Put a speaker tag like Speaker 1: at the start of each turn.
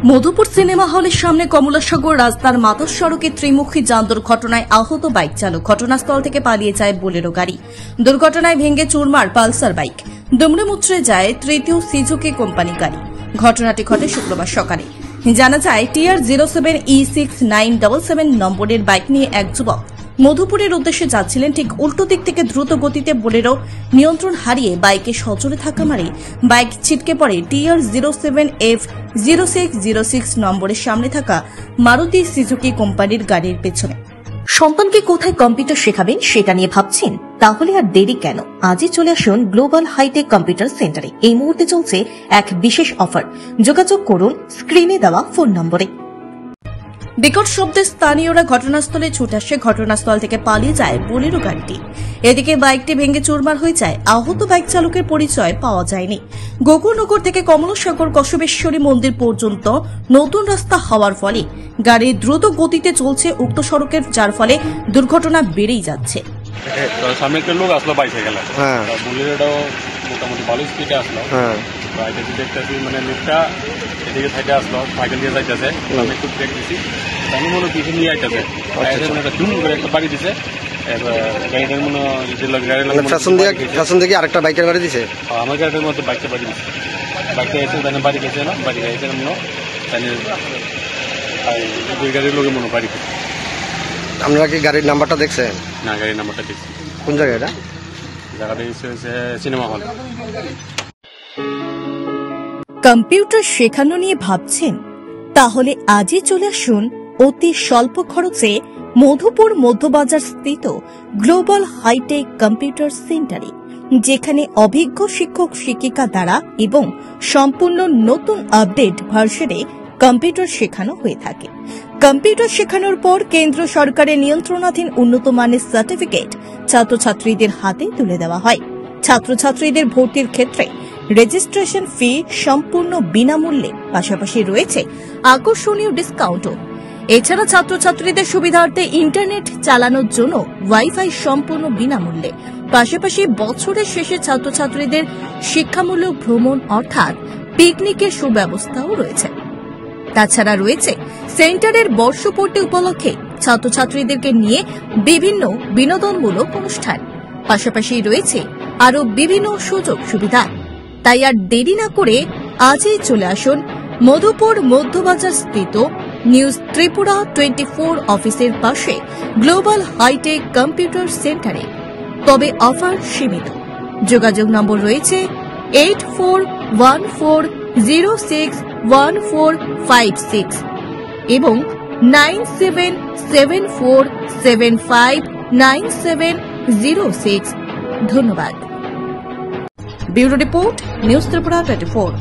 Speaker 1: Madhupur cinema হলের সামনে কমলাসাগর রাস্তার মাতর সড়কে ত্রিমুখী যান দুর্ঘটনায় আহত বাইক চালক। ঘটনাস্থল থেকে পালিয়ে যায় বোলেরো গাড়ি। দুর্ঘটনায় ভেঙে চুরমার পালসার বাইক। দুমড়ে মুচড়ে যায় তৃতীয় সুজুকি কোম্পানি গাড়ি। ঘটনাটি ঘটে শুক্রবার সকালে। জানা যায় TR07E6977 নম্বরের বাইক নিয়ে এক যুবক মধুপুরের উদ্দেশ্যে যাচ্ছিলেন। ঠিক উল্টো দিক থেকে দ্রুত গতিতে বোলেরো নিয়ন্ত্রণ হারিয়ে বাইকে সজোরে ধাক্কা মারে বাইক ছিটকে পড়ে TR07F0606 নম্বরের সামনে থাকা মারুতি সুজুকি কোম্পানির গাড়ির পেছনে। সন্তানকে কোথায় কম্পিউটার শেখাবেন সেটা নিয়ে ভাবছেন? তাহলে আর দেরি কেন? আজই চলে আসুন গ্লোবাল হাইটেক কম্পিউটার সেন্টারে। এই মুহূর্তে চলছে এক বিশেষ অফার। যোগাযোগ করুন স্ক্রিনে দেওয়া ফোন নম্বরে। বিকট শব্দে স্থানীয়রা ঘটনাস্থলে ছুটে আসে। ঘটনাস্থল থেকে পালিয়ে যায় বোলেরো গাড়িটি। এদিকে বাইকটি ভেঙে চুরমার হয়ে যায়। আহত বাইক চালকের পরিচয় পাওয়া যায়নি। গোকুলনগর থেকে কমলাসাগর কসবেশ্বরী মন্দির পর্যন্ত নতুন রাস্তা হওয়ার ফলে গাড়ি দ্রুত গতিতে চলছে উক্ত সড়কের, যার ফলে দুর্ঘটনা বেড়েই যাচ্ছে।
Speaker 2: সামনে একটা লোক আসলো বাইকে গেল, বুলেরোটাও মোটামুটি ভালো স্পিডে আসলো। বাইকে দেখতেছি মানে লোকটা এদিকে সাইডে আসলো, সাইকেল দিয়ে যাইতেছে। আমি একটু ব্রেক দিছি, আমি মনে কিছু নিয়ে আইতেছে, জুম করে একটা বাড়ি দিছে। গাড়িটার মনে
Speaker 3: থেকে আরেকটা বাইকের বাড়ি দিছে।
Speaker 2: আমার গাড়িটার মধ্যে বাইকটা বাড়ি দিচ্ছে। বাইকটা এসে বাড়ি গেছে না, বাড়ি গেছে না মনে দুই গাড়ির লোকের মনে বাড়ি।
Speaker 3: আপনারা কি গাড়ির নাম্বারটা দেখছেন?
Speaker 2: না, গাড়ির নাম্বারটা দেখছি।
Speaker 3: কোন জায়গায় এটা?
Speaker 2: জায়গাটা হচ্ছে সিনেমা হল।
Speaker 1: কম্পিউটার শেখানো নিয়ে ভাবছেন? তাহলে আজই চলে আসুন অতি স্বল্প খরচে মধুপুর মধ্যবাজার স্থিত গ্লোবাল হাইটেক কম্পিউটার সেন্টারে, যেখানে অভিজ্ঞ শিক্ষক শিক্ষিকা দ্বারা এবং সম্পূর্ণ নতুন আপডেট ভার্সনে কম্পিউটার শেখানো হয়ে থাকে। কম্পিউটার শেখানোর পর কেন্দ্র সরকারের নিয়ন্ত্রণাধীন উন্নত মানের সার্টিফিকেট ছাত্রছাত্রীদের হাতে তুলে দেওয়া হয়। ছাত্রছাত্রীদের ভর্তির ক্ষেত্রে রেজিস্ট্রেশন ফি সম্পূর্ণ বিনামূল্যে, পাশাপাশি রয়েছে আকর্ষণীয় ডিসকাউন্টও। এছাড়া ছাত্রছাত্রীদের সুবিধার্থে ইন্টারনেট চালানোর জন্য ওয়াইফাই সম্পূর্ণ বিনামূল্যে, পাশাপাশি বছরের শেষে ছাত্রছাত্রীদের শিক্ষামূলক ভ্রমণ অর্থাৎ পিকনিকের সুব্যবস্থাও রয়েছে। তাছাড়া রয়েছে সেন্টারের বর্ষপূর্তি উপলক্ষে ছাত্রছাত্রীদেরকে নিয়ে বিভিন্ন বিনোদনমূলক অনুষ্ঠান, পাশাপাশি রয়েছে আরও বিভিন্ন সুযোগ সুবিধা। তাই আর দেরি না করে আজই চলে আসুন মধুপুর মধ্যবাজার স্থিত নিউজ ত্রিপুরা 24 অফিসের পাশে গ্লোবাল হাইটেক কম্পিউটার সেন্টারে। তবে অফার সীমিত। যোগাযোগ নম্বর রয়েছে 8414061456 এবং 9774759706। ধন্যবাদ। Bureau report, news Tripura 24।